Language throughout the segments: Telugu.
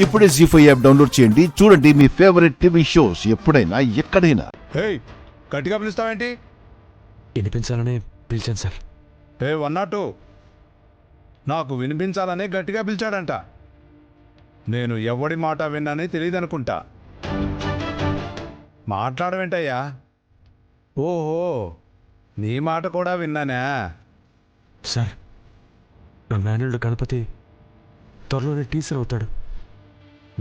ఇప్పుడే జీ5 యాప్ డౌన్లోడ్ చేయండి. చూడండి మీ ఫేవరెట్ టీవీ షోస్ ఎప్పుడైనా ఎక్కడైనా. గట్టిగా పిలుస్తావేంటి? వినిపించాలనే పిలిచాను సార్. 102 నాకు వినిపించాలనే గట్టిగా పిలిచాడంట. నేను ఎవడి మాట విన్నానని తెలియదనుకుంటా. మాట్లాడవేంటయ్యా? ఓహో, నీ మాట కూడా విన్నానా? సార్, నా మేనల్డ్ గణపతి త్వరలోనే టీచర్ అవుతాడు.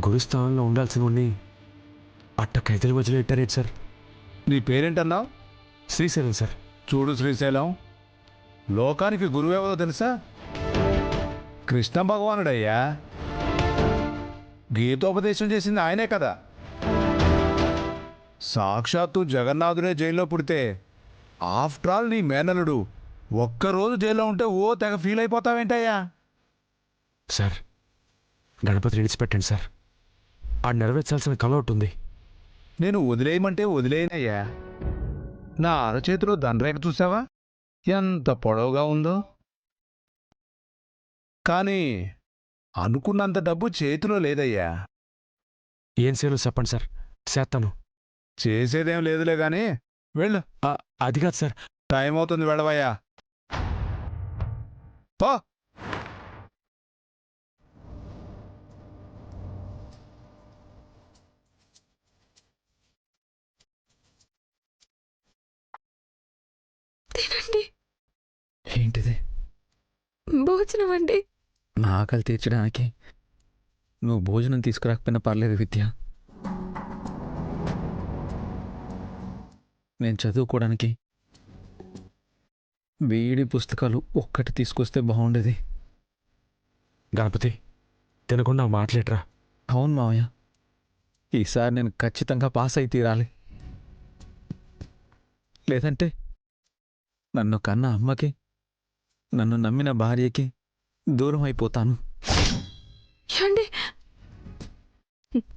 గురుస్థానంలో ఉండాల్సిన వాడిని అట్ట ఖైదీల మధ్యలో పెట్టారేంటి సార్? నీ పేరేంటన్నావు? శ్రీశైలం సార్. చూడు శ్రీశైలం, లోకానికి గురువెవరో తెలుసా? కృష్ణ భగవానుడయ్యా. గీతోపదేశం చేసింది ఆయనే కదా. సాక్షాత్తు జగన్నాథుడే జైల్లో పుడితే ఆఫ్టర్ ఆల్ నీ మేనలుడు ఒక్కరోజు జైల్లో ఉంటే తెగ ఫీల్ అయిపోతావేంటయ్యా? సార్, గణపతి విడిచిపెట్టండి సార్. ఆ నెరవేర్చాల్సిన కళ ఒకటి ఉంది. నేను వదిలేయమంటే వదిలేయనయ్యా. నా అరచేతిలో దండరేఖ చూసావా? ఎంత పొడవుగా ఉందో. కానీ అనుకున్నంత డబ్బు చేతిలో లేదయ్యా. ఏం చేయాలో చెప్పండి సార్, చేస్తాను. చేసేదేం లేదులే గాని వెళ్ళు. అది కాదు సార్. టైం అవుతుంది, వెళ్ళవయ్యా. పో. తినండి. ఏంటిది? భోజనం అండి. నా ఆకలి తీర్చడానికి నువ్వు భోజనం తీసుకురాకపోయినా పర్లేదు విద్య. నేను చదువుకోవడానికి వేడి పుస్తకాలు ఒక్కటి తీసుకొస్తే బాగుండేది. గణపతి, తినకుండా మాట్లాడరా. అవును మావయ్య, ఈసారి నేను ఖచ్చితంగా పాస్ అయి తీరాలి. లేదంటే నన్ను కన్న అమ్మకి, నన్ను నమ్మిన భార్యకి దూరం అయిపోతాను. ఏమండి,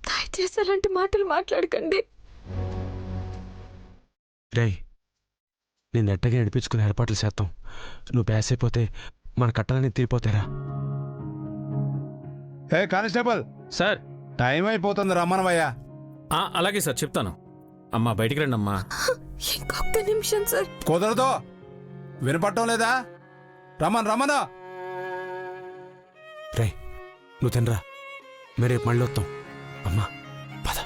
దయచేసి అలాంటి మాటలు మాట్లాడకండి. రేయ్, నేను నెట్టగా నడిపించుకునే ఏర్పాట్లు చేస్తాం. నువ్వు ప్యాస్ అయిపోతే మన కట్టాలని తీరిపోతారా? కానిస్టేబుల్ సార్, టైం అయిపోతుంది, రమ్మనవయ్యా. అలాగే సార్, చెప్తాను. అమ్మా, బయటికి రండి అమ్మా. ఇంకొక నిమిషం సార్. కుదరదు, వినపడటం లేదా? రమ్మను. రేయ్, నువ్వు తినరా, మేము రేపు మళ్ళీ వస్తాం. అమ్మా, పద.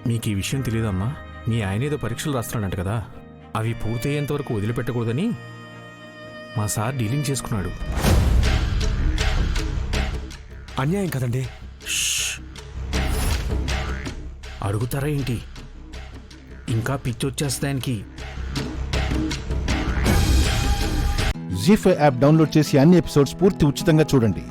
మీకు ఈ విషయం తెలియదమ్మా, మీ ఆయన ఏదో పరీక్షలు రాస్తున్నాడంట కదా, అవి పూర్తయ్యేంత వరకు వదిలిపెట్టకూడదని మా సార్ డీలింగ్ చేసుకున్నాడు. అన్యాయం కదండి. అడుగుతారా ఏంటి? ఇంకా పిచ్చొచ్చేస్తానికి. జీ5 యాప్ డౌన్లోడ్ చేసి అన్ని ఎపిసోడ్స్ పూర్తి ఉచితంగా చూడండి.